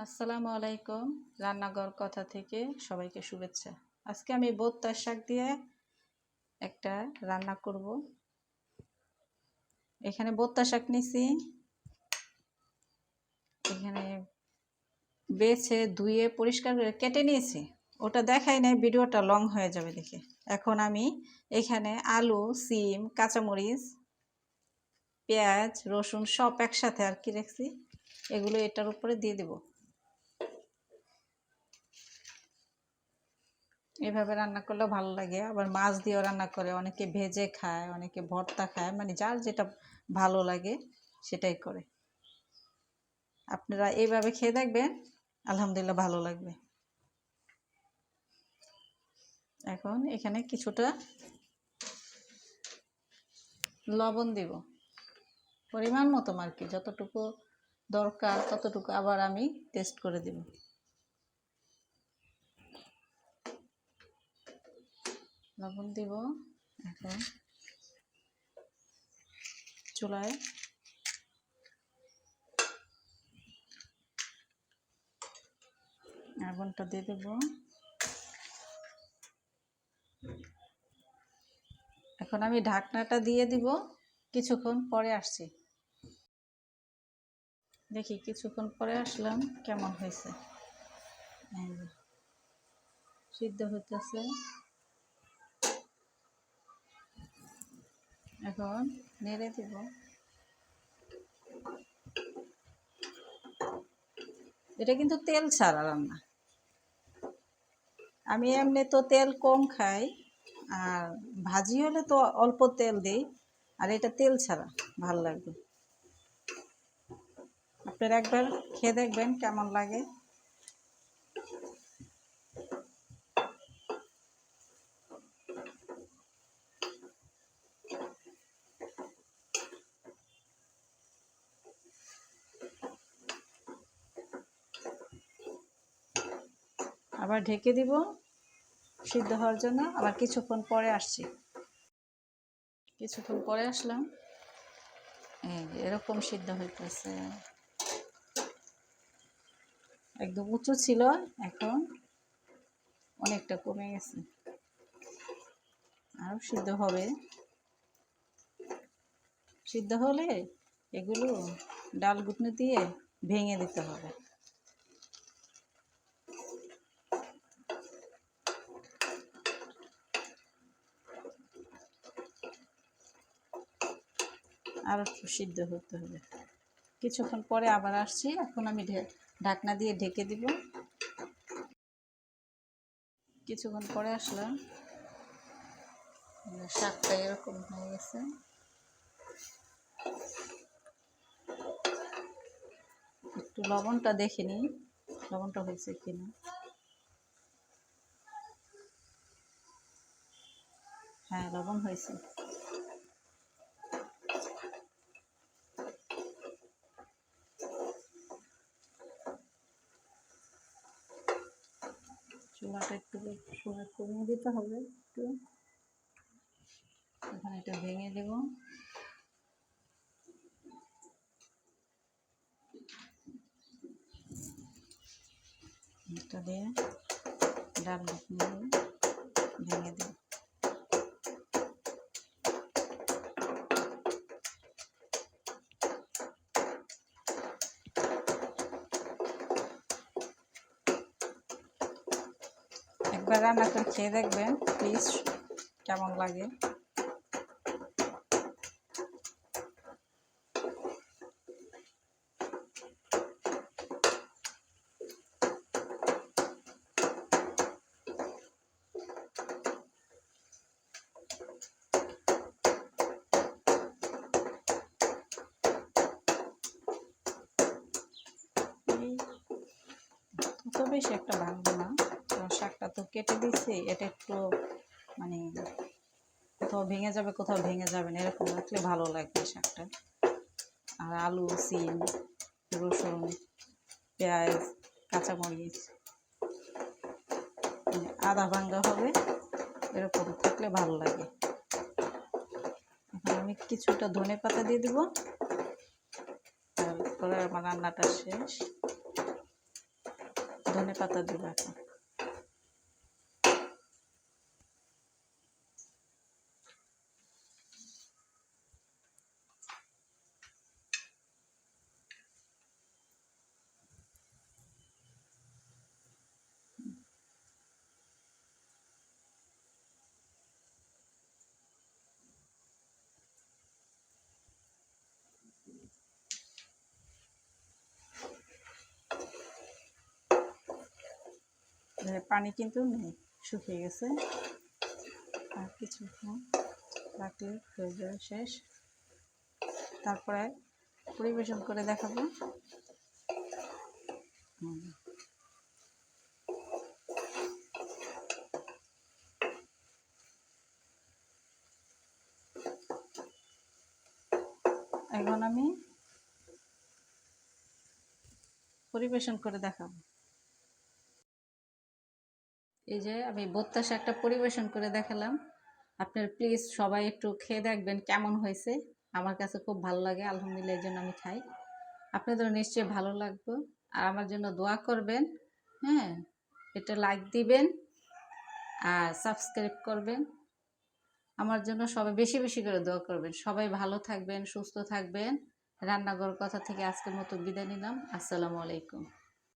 আসসালামু আলাইকুম। রান্নাঘর কথা থেকে সবাইকে শুভেচ্ছা। আজকে আমি বোত্তার শাক দিয়ে একটা রান্না করব। এখানে বোত্তা শাক নিছি, এখানে বেছে ধুয়ে পরিষ্কার করে কেটে নিয়েছি। ওটা দেখাই নাই, ভিডিওটা লং হয়ে যাবে দেখে। এখন আমি এখানে আলু, সিম, কাঁচামরিচ, পেঁয়াজ, রসুন সব একসাথে আর কি রাখছি, এগুলো এটার উপরে দিয়ে দেব। এভাবে রান্না করলে ভালো লাগে। আবার মাছ দিয়েও রান্না করে, অনেকে ভেজে খায়, অনেকে ভর্তা খায়, মানে যার যেটা ভালো লাগে সেটাই করে। আপনারা এইভাবে খেয়ে দেখবেন, আলহামদুলিল্লাহ ভালো লাগবে। এখন এখানে কিছুটা লবণ দিব, পরিমাণ মতো আর কি, যতটুকু দরকার ততটুকু আবার আমি টেস্ট করে দিব। লবণ দিব। এখন চুলায় আগুনটা দিয়ে দেব। এখন আমি ঢাকনাটা দিয়ে দিব, কিছুক্ষণ পরে আসছি। দেখি কিছুক্ষণ পরে আসলাম, কেমন হয়েছে। সিদ্ধ হইতেছে। এখন নেড়ে দিব। এটা কিন্তু তেল ছাড়া রান্না। আমি এমনি তো তেল কম খাই, আর ভাজি হলে তো অল্প তেল দিই, আর এটা তেল ছাড়া ভাল লাগবে। আপনারা একবার খেয়ে দেখবেন কেমন লাগে। আবার ঢেকে দিব সিদ্ধ হওয়ার জন্য। আবার কিছুক্ষণ পরে আসছি। কিছুক্ষণ পরে আসলাম, এরকম সিদ্ধ হইতেছে। একদম উঁচু ছিল, এখন অনেকটা কমে গেছে। আরও সিদ্ধ হবে। সিদ্ধ হলে এগুলো ডাল ঘুটনি দিয়ে ভেঙে দিতে হবে। আর একটু সিদ্ধ হতে হবে। কিছুক্ষণ পরে আবার আসছি। এখন আমি ঢাকনা দিয়ে ঢেকে দিব। কিছুক্ষণ পরে আসলাম, শাকটা এরকম হয়ে গেছে। একটু লবণটা দেখে নিই, লবণটা হয়েছে কিনা। হ্যাঁ, লবণ হয়েছে। চুলাটা একটু সময় কমিয়ে দিতে হবে একটু। এখন এটা ভেঙে দেব। এটা দিয়ে ডাল ভেঙে দেব। একবার রান্না করে খেয়ে দেখবেন প্লিজ, কেমন লাগে। তো বেশি একটা ভাঙবো না, কারণ শাকটা তো কেটে দিচ্ছি। এটা একটু মানে কোথাও ভেঙে যাবে, কোথাও ভেঙে যাবে না, এরকম রাখলে ভালো লাগবে শাকটা। আর আলু, সিম, রসুন, পেঁয়াজ, কাঁচামরিচ মানে আধা ভাঙ্গা হবে, এরকম থাকলে ভালো লাগে। এখন আমি কিছুটা ধনে পাতা দিয়ে দিব, তারপরে আমার রান্নাটা শেষ। ধনেপাতা দিব এখন। পানি কিন্তু নেই, শুকিয়ে গেছে। আর কিছুক্ষণ রাখলে হয়ে যাবে শেষ। তারপরে পরিবেশন করে দেখাবো। এখন আমি পরিবেশন করে দেখাবো। এই যে আমি ভর্তা শাকটা পরিবেশন করে দেখালাম। আপনার প্লিজ সবাই একটু খেয়ে দেখবেন কেমন হয়েছে। আমার কাছে খুব ভালো লাগে, আলহামদুলিল্লাহ, এই জন্য আমি খাই। আপনাদেরও নিশ্চয়ই ভালো লাগবে। আর আমার জন্য দোয়া করবেন। হ্যাঁ, এটা লাইক দিবেন আর সাবস্ক্রাইব করবেন। আমার জন্য সবাই বেশি বেশি করে দোয়া করবেন। সবাই ভালো থাকবেন, সুস্থ থাকবেন। রান্নাঘর কথা থেকে আজকের মতো বিদায় নিলাম। আসসালামু আলাইকুম।